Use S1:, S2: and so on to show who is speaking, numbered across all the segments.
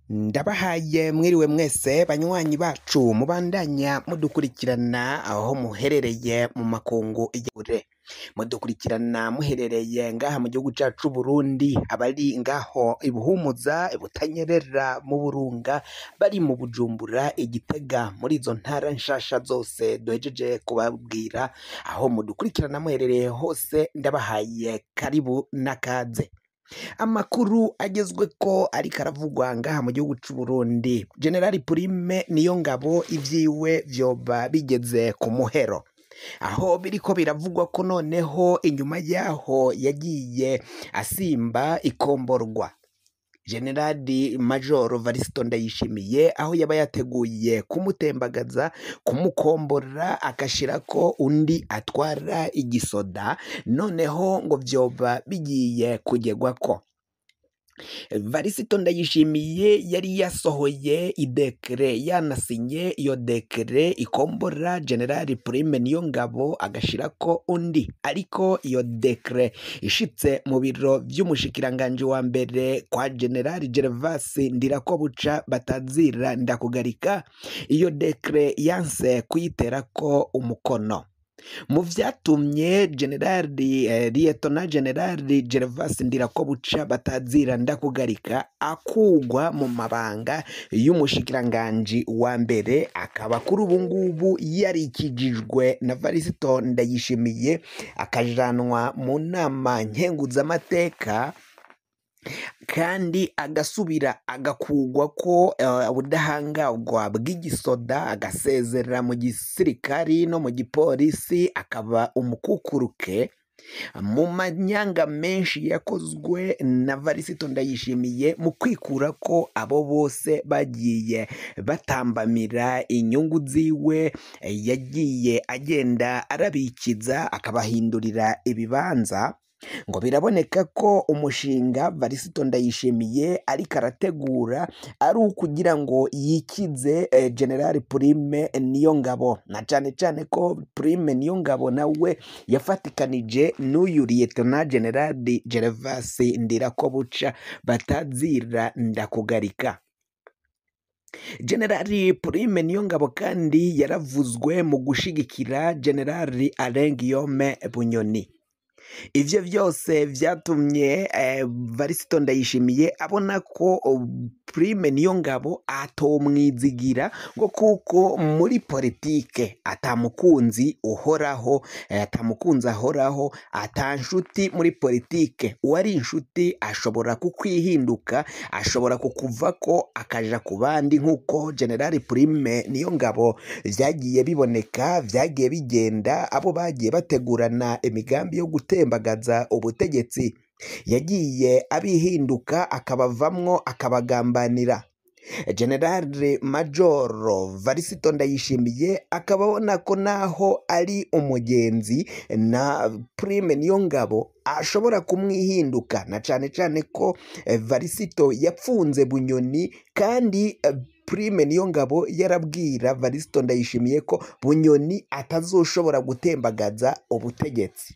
S1: Ndabahaye mwiriwe mwese banywanyi bacu mubandanya mudukurikirana aho muherereye mu makungu y'ure mudukurikirana muherereye ngaha mu gihugu cacu Burundi, abari ngaho ibuhumuza ibutanyerera mu Burunga, bari mu Bujumbura Igitega, muri izo ntara nshasha zose duhejeje kubabwira, aho mudukurikirana muherereye hose ndabahaye karibu nakaze. Amakuru agezweko ariko aravugwa ngaha mu gihugu c'u Burundi, General Prime Niyongabo ivyiwe vyoba bigeze ku muhero, aho biriko biravugwa ko noneho inyuma yaho yagiye asimba ikomborwa. Generali Major Varisito Ndayishimiye aho yaba yateguye kumutembagaza, kumukombora, agashirako undi atwara igisoda, noneho ngo vyoba bigiye kugerwako. Varisito Ndayishimiye yari yasohoye idekere, yanasinye iyo dekere ikombora General Prime Niyongabo agashirako undi, ariko iyo dekere ishitse mu biro vy'umushikiranganji wa mbere kwa General Gervasi Ndirakobuca Batazira Ndakugarika, iyo dekere yanse kuyiterako umukono. Mu vyatumye Lieutenant General Gervasi Ndirakobuca Batazira Ndakugarika akugwa mu mabanga y'umushikiranganji wa mbere, akaba kuri ubu ngubu yarikijijwe na Varisito Ndayishimiye akajanwa mu nama nkenguzamateka, kandi agasubira agakugwa ko ubudahangarwa bw'igisoda, agasezerera mu gisirikari no mu gipolisi, akaba umukukuruke. Mu manyanga menshi yakozwe na Varisito Ndayishimiye mu kwikura ko abo bose bagiye batambamira inyungu ziwe, yagiye agenda arabikiza akabahindurira ibibanza, ngo biraboneka ko umushinga Varisito Ndayishimiye ariko arategura ari ukugira ngo yikize General Prime Niyongabo, na cane cane ko Prime Niyongabo nawe yafatikanije n'uyu Lieutenant General Gervasi Ndirakobuca Batazira Ndakugarika. General Prime Niyongabo kandi yaravuzwe mu gushigikira General Alain Guillaume Bunyoni. Ivyo vyose vyatumye Varisito Ndayishimiye abona ko Prime Niyongabo atomwizigira, ngo kuko muri politike atamukunzi uhoraho, atamukunzi ahoraho, atanshuti muri politike. Uwari inshuti ashobora kukwihinduka, ashobora kukuvako akaja ku bandi, nk'uko General Prime Niyongabo vyagiye biboneka, vyagiye bigenda, abo bagiye bategurana imigambi yo gutembagaza ubutegetsi yagiye abihinduka akabavamwo akabagambanira. General Major Varisito Ndayishimiye akababona ko naho ari umugenzi na Prime Niyongabo ashobora kumwihinduka, na cane cane ko Varisito yapfunze Bunyoni, kandi Prime Niyongabo yarabwira Varisito Ndayishimiye ko Bunyoni atazoshobora gutembagaza ubutegetsi.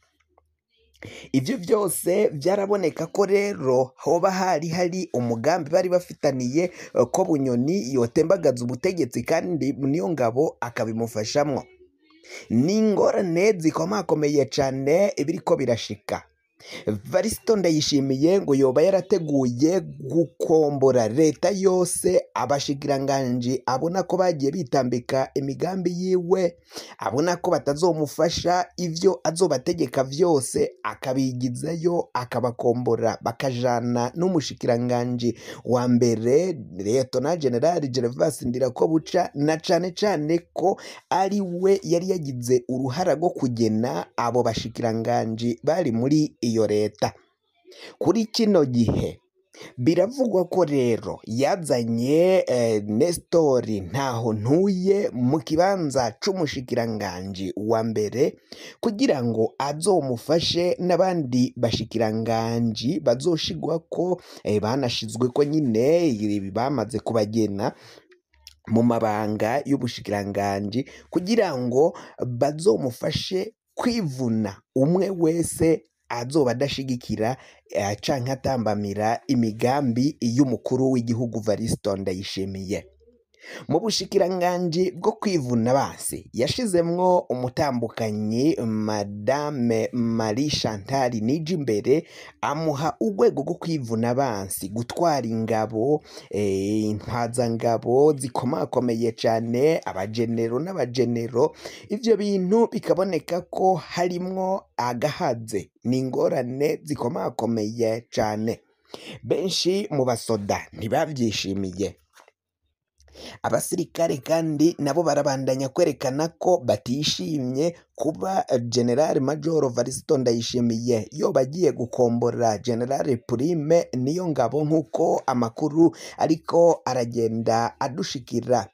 S1: Ivyo vyose vyaraboneka ko rero hoba hari umugambi bari bafitaniye ko Bunyoni yotembagaza ubutegetsi, kandi Niyongabo akabimufashamwo. Ni ingorane zikomakomeye cane ibiriko birashika. Varisito Ndayishimiye ngo yoba yarateguye gukombora leta yose, abashikiranganji abona ko bagiye bitambika imigambi yiwe, abona ko batazomufasha, ivyo azobategeka vyose akabigizayo, akabakombora, bakajana n'umushikiranganji wa mbere Lieutenant General Gervasi Ndirakobuca, na cane cane ko ari we yari yagize uruhara rwo kugena abo bashikiranganji bari muri iyo leta. Kuri kino gihe biravugwa ko rero yazanye Nestori Ntahontuye mu kibanza c'umushikiranganji wa mbere, kugira ngo azomufashe n'abandi bashikiranganji bazoshigwako, banashizweko nyine bamaze kubagena mu mabanga y'ubushikiranganji, kugira ngo bazomufashe kwivuna umwe wese azoba adashigikira canke atambamira imigambi y'umukuru w'igihugu Varisito Ndayishimiye. Mu bushikiranganji bwo kwivuna abansi yashizemwo umutambukanyi Madame Marie Chantal Nijimbere, amuha urwego rwo kwivuna abansi, gutwara ingabo, intwazangabo zikomakomeye cane, abajenero n'abajenero. Ivyo bintu bikaboneka ko harimwo agahaze n'ingorane zikomakomeye cane. Benshi mu basoda ntibavyishimiye. Abasirikare kandi nabo barabandanya kwerekana ko batishimye kuba General Major Varisito Ndayishimiye yoba agiye gukombora General Prime Niyongabo, nk'uko amakuru ariko aragenda adushikira.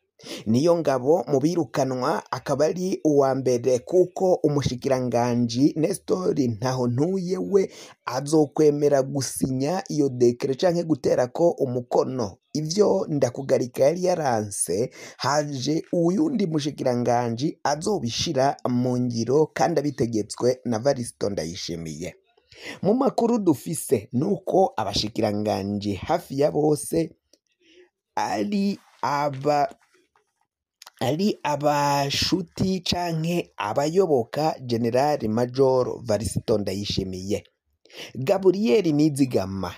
S1: Niyongabo mu birukanwa akaba ari uwa mbere, kuko umushikiranganji Nestor Ntahontuye we azokwemera gusinya iyo dekere canke gutera ko umukono. Ivyo Ndakugarika yari yaranse, haje uyundi mushikiranganji azobishira mu ngiro kandi abitegetswe na Varisito Ndayishimiye. Mu makuru dufise nuko abashikiranganji hafi ya bose ari abashuti canke abayoboka General Major Varisito Ndayishimiye. Gabriel Nizigama,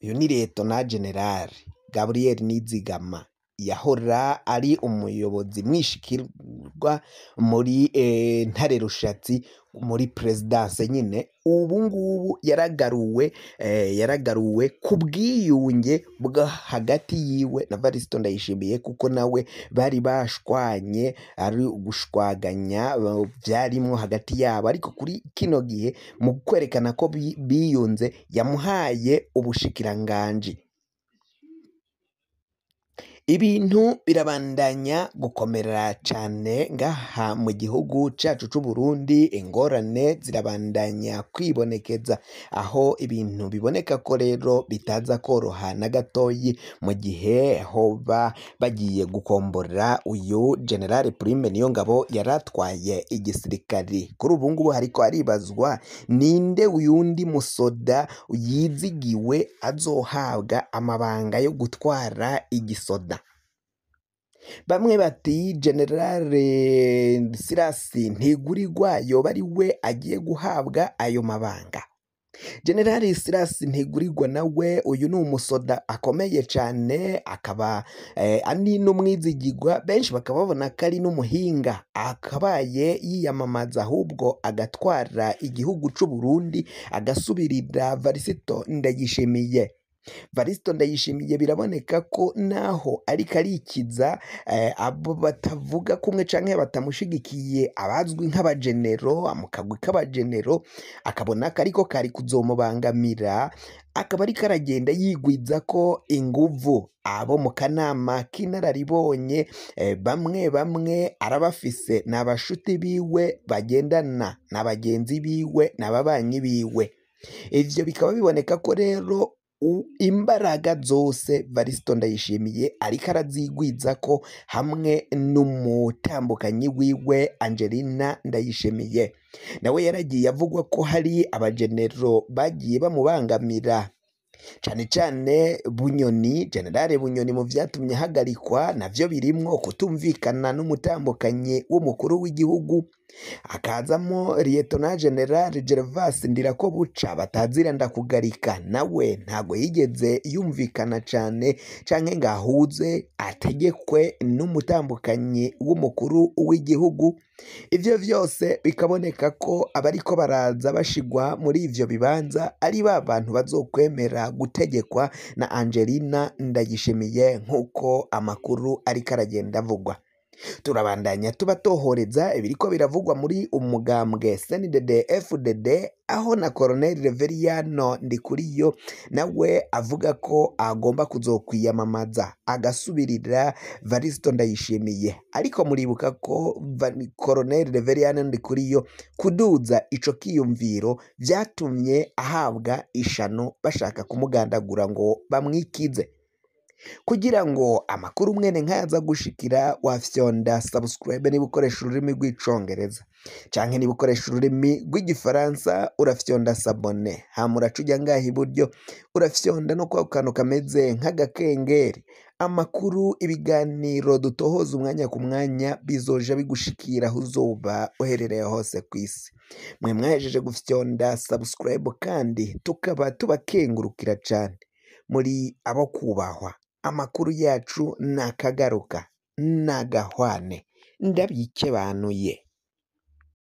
S1: uyu ni Liyetona General Gabriel Nizigama, yahora ari umuyobozi mwishikirwa muri Ntare Rushatsi muri Presidence nyine. Ubu ngubu yaragaruwe ku bwiyunge bwa hagati yiwe na Varisito Ndayishimiye, kuko nawe bari bashwanye, ari ugushwaganya byarimwo hagati yabo. Ariko kuri kino gihe mu kwerekana ko biyunze, yamuhaye ubushikiranganji. Ibintu birabandanya gukomera cane ngaha mu gihugu cacu c'u Burundi. Ingorane zirabandanya kwibonekeza, aho ibintu biboneka ko rero bitaza koroha na gatoyi mu gihe hoba bagiye gukombora uyu General Prime Niyongabo yaratwaye igisirikari. Kuri ubu ngubu hariko aribazwa ninde uyundi musoda yizigiwe azohabwa amabanga yo gutwara igisoda. Bamwe bati General Silas Ntigurirwa yoba ari we agiye guhabwa ayo mabanga. General Silas Ntigurirwa nawe uyu ni umusoda akomeye cane, akaba ani n'umwizigirwa. Benshi bakaba babona ko ari n'umuhinga, akabaye yiyamamaza ahubwo agatwara igihugu c'u Burundi, agasubirira Varisito Ndayishimiye. Varisito Ndayishimiye biraboneka ko naho ariko arikiza abo batavuga kumwe canke batamushigikiye, abazwi nk'abajenero, amukagwi k'abajenero, akabona ko ariko kari kuzomubangamira, akaba ariko aragenda yigwiza ko inguvu. Abo mu kanama k'inararibonye bamwe arabafise, n'abashuti biwe bagendana, n'abagenzi biwe, n'ababanyi biwe. Ivyo bikaba biboneka ko rero imbaraga zose Varisito Ndayishimiye ariko arazigwiza ko, hamwe n'umutambukanyi wiwe Angelina Ndayishimiye. Nawe yaragiye avugwa ko hari abajenero bagiye bamubangamira, cane cane Bunyoni. General Bunyoni mu vyatumye hagarikwa navyo birimwo kutumvikana n'umutambukanyi w'umukuru w'igihugu. Hakazamo Liyetona General Gervas Ndirakobuca batazira Ndakugarika, nawe ntago yigeze yumvikana cane canke ngahuze ategekwe n'umutambukanyi w'umukuru w'igihugu. Ivyo vyose bikaboneka ko abariko baraza bashigwa muri ivyo bibanza ari ba bantu bazokwemera gutegekwa na Angelina Ndayishimiye, nk'uko amakuru ariko aragenda avugwa. Turabandanya tubatohoreza ibiriko biravugwa muri umugambwe CNDD-FDD, aho na Colonel Reveriyano Ndikuriyo nawe avuga ko agomba kuzokwiyamamaza agasubirira Varisito Ndayishimiye. Ariko muribuka ko Colonel Reveriyano Ndikuriyo kuduza ico kiyumviro vyatumye ahabwa ishano bashaka kumugandagura ngo bamwikize. kugira ngo amakuru mwene nkaza gushikira wafyonda subscribe niba ukoresha ururimi rw'icongereza canke niba ukoresha ururimi rw'igifaransa urafyonda sabone hama uraca uja ngaha iburyo urafyonda no kwa kantu kameze nk'agakengeri amakuru ibiganiro dutohoza umwanya ku mwanya bizoja bigushikira aho uzoba uherereye hose kw'isi mwe mwahejeje gufyonda subscribe kandi tukaba tubakengurukira cane muri abo kubahwa amakuru yacu nakagaruka nagahwane ndabikebanuye